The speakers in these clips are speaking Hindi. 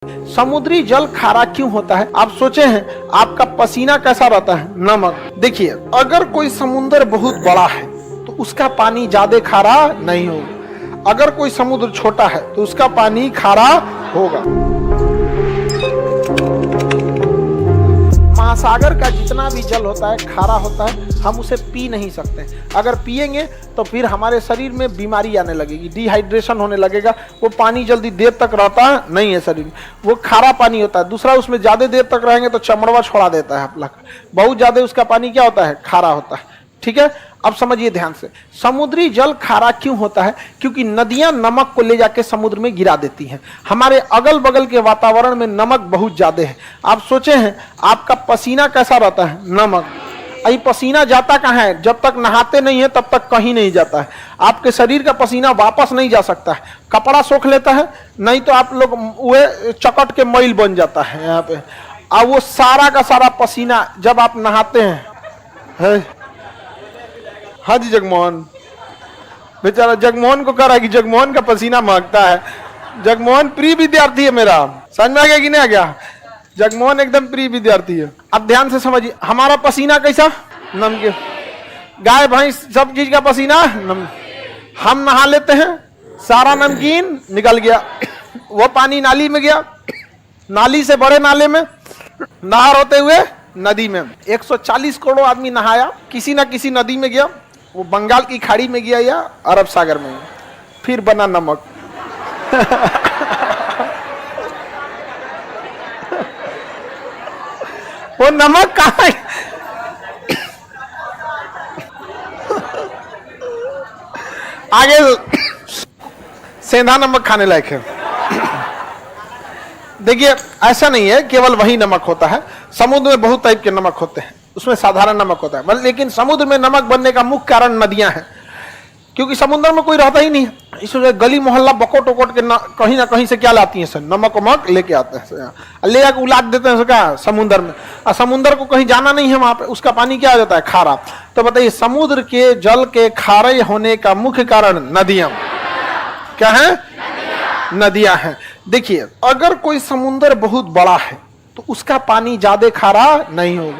समुद्री जल खारा क्यों होता है? आप सोचे हैं आपका पसीना कैसा रहता है? नमक। देखिए, अगर कोई समुद्र बहुत बड़ा है तो उसका पानी ज्यादा खारा नहीं होगा। अगर कोई समुद्र छोटा है तो उसका पानी खारा होगा। महासागर का जितना भी जल होता है खारा होता है, हम उसे पी नहीं सकते। अगर पिएंगे तो फिर हमारे शरीर में बीमारी आने लगेगी, डिहाइड्रेशन होने लगेगा। वो पानी जल्दी देर तक रहता नहीं है शरीर में, वो खारा पानी होता है। दूसरा, उसमें ज्यादा देर तक रहेंगे तो चमड़वा छोड़ा देता है आपला, बहुत ज्यादा उसका पानी क्या होता है? खारा होता है। ठीक है, अब समझिए ध्यान से, समुद्री जल खारा क्यों होता है? क्योंकि नदियां नमक को ले जाके समुद्र में गिरा देती हैं। हमारे अगल बगल के वातावरण में नमक बहुत ज्यादा है। आप सोचे हैं आपका पसीना कैसा रहता है? नमक। अभी पसीना जाता कहाँ है? जब तक नहाते नहीं है तब तक कहीं नहीं जाता है। आपके शरीर का पसीना वापस नहीं जा सकता है। कपड़ा सोख लेता है, नहीं तो आप लोग वो चकट के मैल बन जाता है यहाँ पे। और वो सारा का सारा पसीना जब आप नहाते हैं, हाँ जी जगमोहन, बेचारा जगमोहन को कह रहा है कि जगमोहन का पसीना महकता है। जगमोहन प्रिय विद्यार्थी है मेरा, समझ में आ गया कि नहीं आ गया? जगमोहन एकदम प्रिय विद्यार्थी है। अब ध्यान से समझिए, हमारा पसीना कैसा? नमकीन। गाय भैंस सब चीज का पसीना हम नहा लेते हैं, सारा नमकीन निकल गया, वो पानी नाली में गया, नाली से बड़े नाले में, नहर होते हुए नदी में। 140 करोड़ आदमी नहाया, किसी ना किसी नदी में गया, वो बंगाल की खाड़ी में गया या अरब सागर में गया, फिर बना नमक। वो नमक कहाँ है? आगे सेंधा नमक खाने लायक है। देखिए, ऐसा नहीं है केवल वही नमक होता है। समुद्र में बहुत टाइप के नमक होते हैं, उसमें साधारण नमक होता है, लेकिन समुद्र में नमक बनने का मुख्य कारण नदियां हैं। क्योंकि समुद्र में कोई रहता ही नहीं है, इसलिए गली मोहल्ला बकोट वकोट के कहीं ना कहीं से क्या लाती है सर? नमक वमक लेके आते हैं, ले आके उलाट देते हैं क्या समुद्र में। और समुद्र को कहीं जाना नहीं है, वहां पे उसका पानी क्या हो जाता है? खारा। तो बताइए, समुद्र के जल के खारे होने का मुख्य कारण नदियां क्या है? नदियां हैं। देखिए, अगर कोई समुद्र बहुत बड़ा है तो उसका पानी ज्यादा खारा नहीं होगा।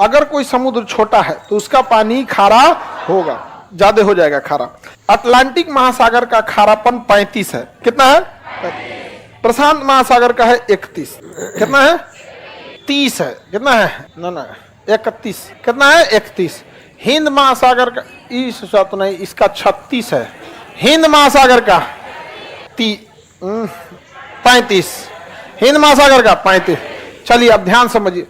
अगर कोई समुद्र छोटा है तो उसका पानी खारा होगा, ज्यादा हो जाएगा खारा। अटलांटिक महासागर का खारापन 35 है। कितना है? प्रशांत महासागर का है 31। कितना है? 30 है। कितना है? ना 31। कितना है? 31। हिंद महासागर का इस तो नहीं, इसका 36 है। हिंद महासागर का 35। हिंद महासागर का 35। चलिए अब ध्यान समझिए,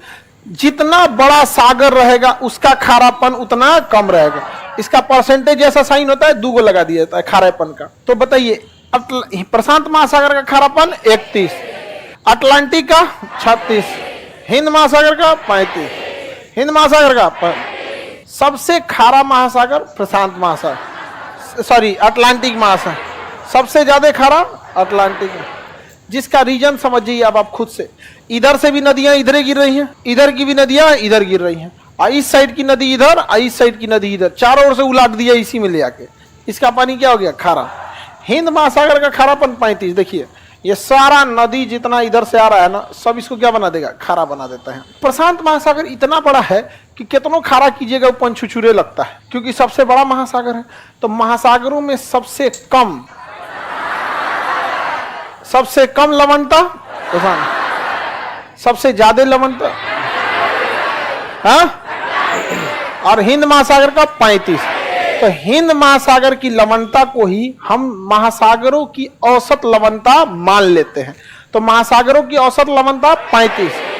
जितना बड़ा सागर रहेगा उसका खारापन उतना कम रहेगा। इसका परसेंटेज ऐसा साइन होता है, 2 को लगा दिया जाता है खारेपन का। तो बताइए, प्रशांत महासागर का खारापन 31, अटलांटिक का 36, हिंद महासागर का 35। हिंद महासागर का सबसे खारा महासागर प्रशांत महासागर, सॉरी अटलांटिक महासागर। सबसे ज्यादा खारा अटलांटिक, जिसका रीजन समझिए अब आप खुद से। इधर से भी नदियां इधर गिर रही हैं, इधर की भी नदियां इधर गिर रही हैं, और इस साइड की नदी इधर, और इस साइड की नदी इधर, चारों ओर से उलाट दिया इसी में ले आके। इसका पानी क्या हो गया? खारा। हिंद महासागर का खारापन 35। देखिए, ये सारा नदी जितना इधर से आ रहा है ना, सब इसको क्या बना देगा? खारा बना देता है। प्रशांत महासागर इतना बड़ा है कि कितनों खारा कीजिएगा वो पंचुचुरे लगता है, क्योंकि सबसे बड़ा महासागर है। तो महासागरों में सबसे कम लवणता प्रशांत, सबसे ज्यादा लवणता और हिंद महासागर का 35। तो हिंद महासागर की लवणता को ही हम महासागरों की औसत लवणता मान लेते हैं। तो महासागरों की औसत लवणता 35।